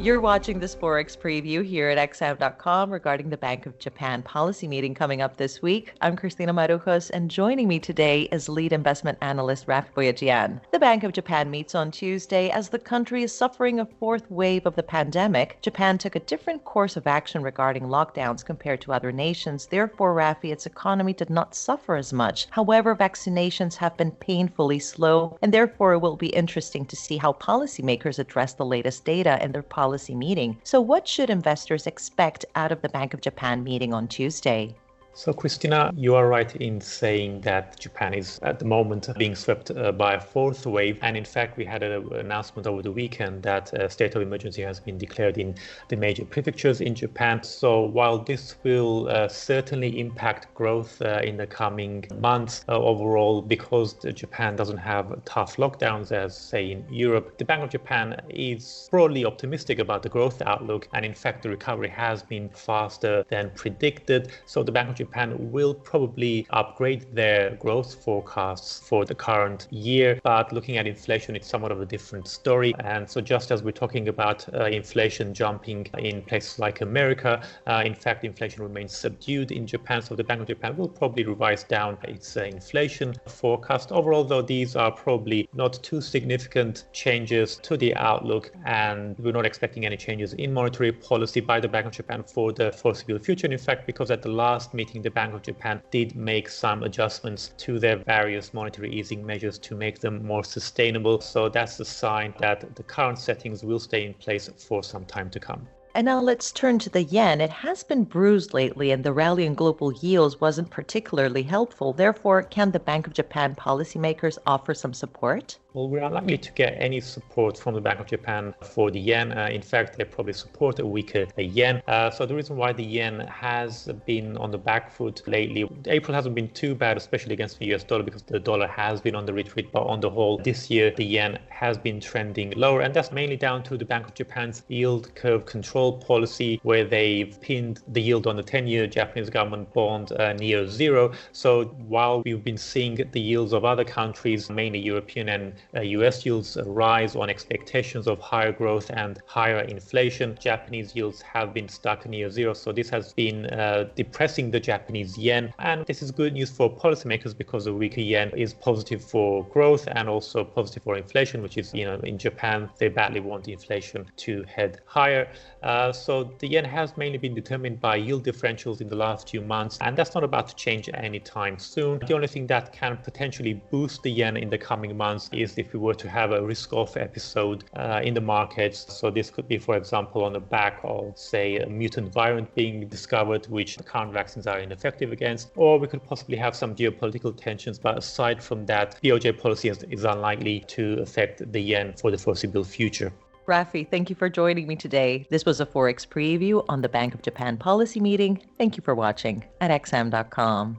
You're watching this Forex Preview here at xm.com regarding the Bank of Japan policy meeting coming up this week. I'm Christina Marujos, and joining me today is lead investment analyst Rafi Boyajian. The Bank of Japan meets on Tuesday as the country is suffering a fourth wave of the pandemic. Japan took a different course of action regarding lockdowns compared to other nations. Therefore, Rafi, its economy did not suffer as much. However, vaccinations have been painfully slow, and therefore it will be interesting to see how policymakers address the latest data in their policy meeting. So what should investors expect out of the Bank of Japan meeting on Tuesday? So, Christina, you are right in saying that Japan is at the moment being swept by a fourth wave. And in fact, we had an announcement over the weekend that a state of emergency has been declared in the major prefectures in Japan. So while this will certainly impact growth in the coming months overall, because Japan doesn't have tough lockdowns as, say, in Europe, the Bank of Japan is broadly optimistic about the growth outlook. And in fact, the recovery has been faster than predicted. So the Bank of Japan will probably upgrade their growth forecasts for the current year, but looking at inflation, it's somewhat of a different story. And so just as we're talking about inflation jumping in places like America, in fact, inflation remains subdued in Japan. So the Bank of Japan will probably revise down its inflation forecast. Overall, though, these are probably not too significant changes to the outlook, and we're not expecting any changes in monetary policy by the Bank of Japan for the foreseeable future. And in fact, because at the last meeting, the Bank of Japan did make some adjustments to their various monetary easing measures to make them more sustainable. So that's a sign that the current settings will stay in place for some time to come. And now let's turn to the yen. It has been bruised lately, and the rally in global yields wasn't particularly helpful. Therefore, can the Bank of Japan policymakers offer some support? Well, we're unlikely to get any support from the Bank of Japan for the yen. In fact, they probably support a weaker yen. So the reason why the yen has been on the back foot lately, April hasn't been too bad, especially against the US dollar, because the dollar has been on the retreat. But on the whole, this year, the yen has been trending lower. And that's mainly down to the Bank of Japan's yield curve control policy, where they've pinned the yield on the 10-year Japanese government bond near zero. So while we've been seeing the yields of other countries, mainly European and US yields, rise on expectations of higher growth and higher inflation, Japanese yields have been stuck near zero. So this has been depressing the Japanese yen. And this is good news for policymakers, because a weaker yen is positive for growth and also positive for inflation, which is, in Japan, they badly want inflation to head higher. So the yen has mainly been determined by yield differentials in the last few months, and that's not about to change anytime soon. The only thing that can potentially boost the yen in the coming months is if we were to have a risk-off episode in the markets. So this could be, for example, on the back of, say, a mutant variant being discovered, which the current vaccines are ineffective against, or we could possibly have some geopolitical tensions. But aside from that, BoJ policy is unlikely to affect the yen for the foreseeable future. Rafi, thank you for joining me today. This was a Forex Preview on the Bank of Japan policy meeting. Thank you for watching at xm.com.